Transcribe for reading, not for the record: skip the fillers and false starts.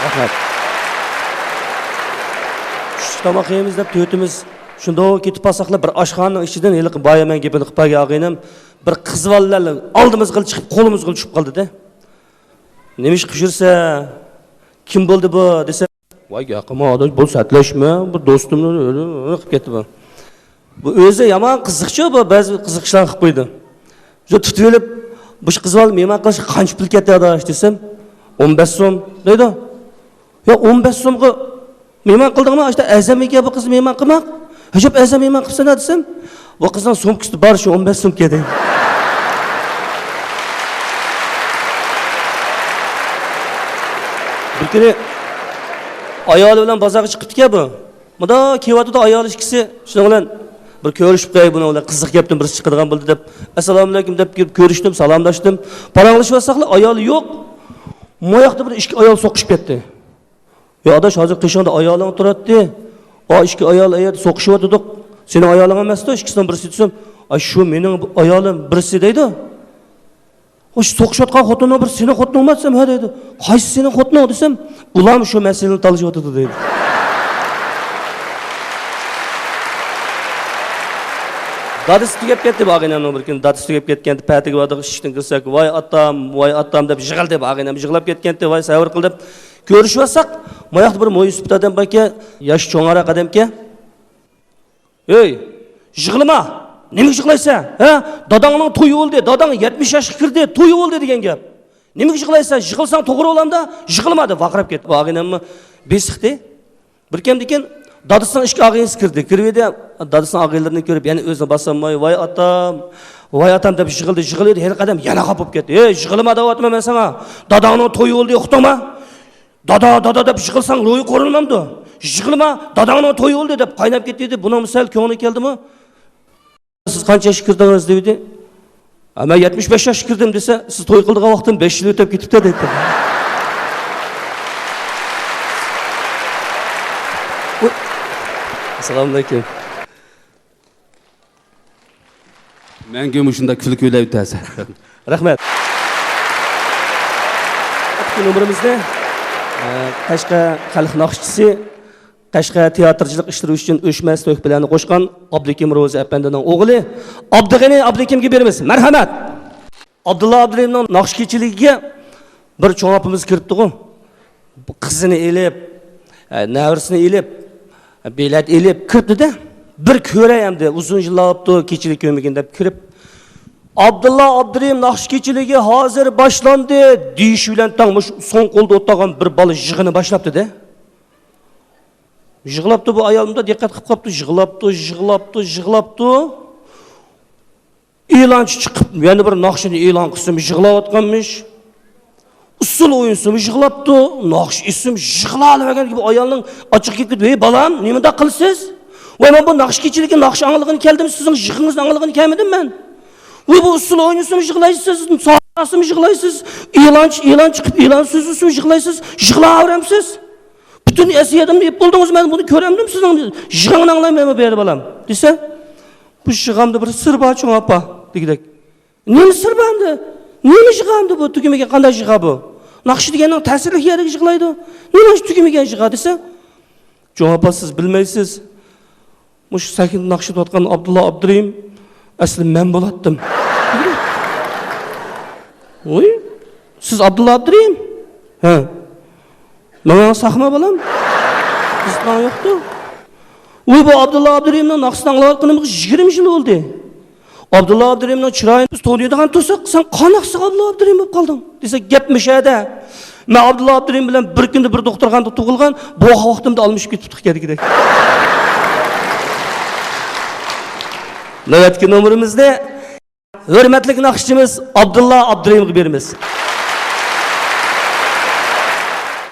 Rahmat. Şu tamoq yeymiz deb to'ytimiz shunda ketib qolsaqlar bir oshxonaning ichidan hali boyaman gapini qilib qo'ygan og'aynim bir qizvallar oldimizga chiqib qo'limizga tushib qoldi-da. Nima ish qilsa, kim bo'ldi bu desa, voy yaqin odam bu satlashma, bu do'stimni qilib ketdi bu. Bu o'zi yomon qiziqchi bu, ba'zi qiziqishlar qilib qo'ydi. Shu tutib olib, bu qizval mehmon qilish qancha pul ketadi desam, 15 so'm deydi. Yo 15 so'mga mehmon qildingmi? Işte azamiga bu qizni mehmon qilmoq. Hajab azam mehmon qilsana desam, bu qizning so'mkasi bor shu 15 so'm ketdi. Bir kuni ayoli bilan bozorga chiqibdi-ku bu. Bunda kelyapti ayoli ikkisi shuning bilan bir ko'rishib qo'y buni ular qiziq gapdan birisi chiqadigan bo'ldi deb assalomu alaykum deb kelib ko'rishdim, salomlashdim. Paranglashib ayoli yo'q. Moyoqda bir ikki ayol so'qishib ketdi. Ya adaş hozir qishonda ayoling turadi. O ikki ayol ayerda so'qishib o'tirdik. Seni ayoling emas-da, ikkisidan birisi desam, "Ay shu mening ayolim birisi" deydi. O so'qishayotgan xotining bir seni xotining emas desam, "Ha" deydi. "Qaysi sening xotining?" desam, "Ular shu masalani talashib o'tirdi" deydi. Dadisi tugab ketdi bag'inamning bir kun dadisi tugab ketganda patiga bordik ishdan kirsak, voy atam deb yig'ildi bag'inam yig'lab ketganda, voy sabr qil deb ko'rishvasak, moyoqda bir mo'y sufit odam borki, yosh cho'ng'aroq odamga, "Ey, yig'lama. Nima yig'laysan? Ha? Dadangning to'yi bo'ldi. Dadang 70 yoshga kirdi, to'yi bo'ldi" degan gap. "Nima yig'laysan? Yig'ilsang to'g'ri bo'lamda?" Yig'lamadi, vaqirab ketdi. Bag'inamni besiqdi. Bir kim degan dadisining ishga og'ayinsi kirdi. Kirdi, dadisining og'aylarini ko'rib, yana o'zini bosolmay, voy atam deb yig'ildi. Har qadam yana qopib ketdi. "Ey, yig'lama deyapman men sana. Dadangning to'yi bo'ldi, uqdingmi? Dada deb yig'ilsang ro'yi ko'rinmamdi. Yig'lama, dadangning to'yi bo'ldi" deb qaynab ketdi. Buni misal ko'ngli keldimi? "Siz qancha yoshga kirdingiz?" dedi. "Men 75 yoshga kirdim" desa, "Siz to'y qildigan vaqtim 5 yil o'tib ketibdi" dedi. Assalomu alaykum. Menga shunda kulib o'ylab o'tasiz. Rahmat. Numarimizda Qashqa xalq naqshchisi, Qashqa teatrchilik ishlari uchun o'chmas to'y bilan qo'shgan Abdukim Ro'zi apandining o'g'li Abdug'ani Abdukimga beramiz. Marhamat. Abdulla Abdurimning naqshchiligiga bir cho'ngapimiz kiribdi-ku. Qizini elib, navrisini elib, belat elib kiribdi-da. Bir ko'rayamdi, uzun yillabdi, kechilik ko'migin deb kirib Abdulla Abdurim naqshchiligi hozir boshlandi deyish bilan tangmish so'ng qo'lda o'tirgan bir bola yig'ini boshlabdi-da. Yig'labdi bu ayolimda diqqat qilib qopti, yig'labdi. E'lonchi chiqib, yana bir naqshini e'lon qilsam yig'layotganmish. Usul o'yinsin yig'labdi, naqsh ism yig'lalagan gibi ayolning ochiq ketdi. "Ey balam, nimada qilsiz? Voy men bu naqshchilikka naqsh angligini keldim, sizning yig'ingizni angligini kelmadim men. Voy bu usul o'yinsin yig'laysiz, so'rasimi yig'laysiz, e'lon chiqib, e'lon so'zisiz yig'laysiz, yig'laveramsiz. Bütün esiyadimni yeb bo'ldingiz, men buni ko'ramdim sizning yig'ingni anglaymanmi beri balam" desa, "Bu yig'amda bir sir bor cho'ng opa" degidek. "Nima sir bordi? Nima yig'amdi bu? Tugamagan qanday yig'a bu? Naqsh deganning ta'sirli yeriga yig'laydi. Nima tugamagan yig'a" desa, "Cho'ng opa siz bilmaysiz. Mush sakin naqsh otgan Abdulla Abdurim asli men bo'latdim." "Oy, siz Abdulla Abdurim?" "Ha. Mana sahma balam. Bizdan yo'qdi. Oy bu Abdulla Abdurimning naqshdan anglayotganimga 20 yil bo'ldi. Abdulla Abdurimning chiroyini biz to'ydigan to'saq, sen qanaqsi Abdulla Abdurim bo'lib qolding?" desa, "Gapmishada. Men Abdulla Abdurim bilan bir kunda bir doktorxonada tug'ilgan, bu vaqtimda almishib ketibdi kedik." Navbatdagi numarimizda hurmatli naqshchimiz Abdulla Abdurimga beramiz.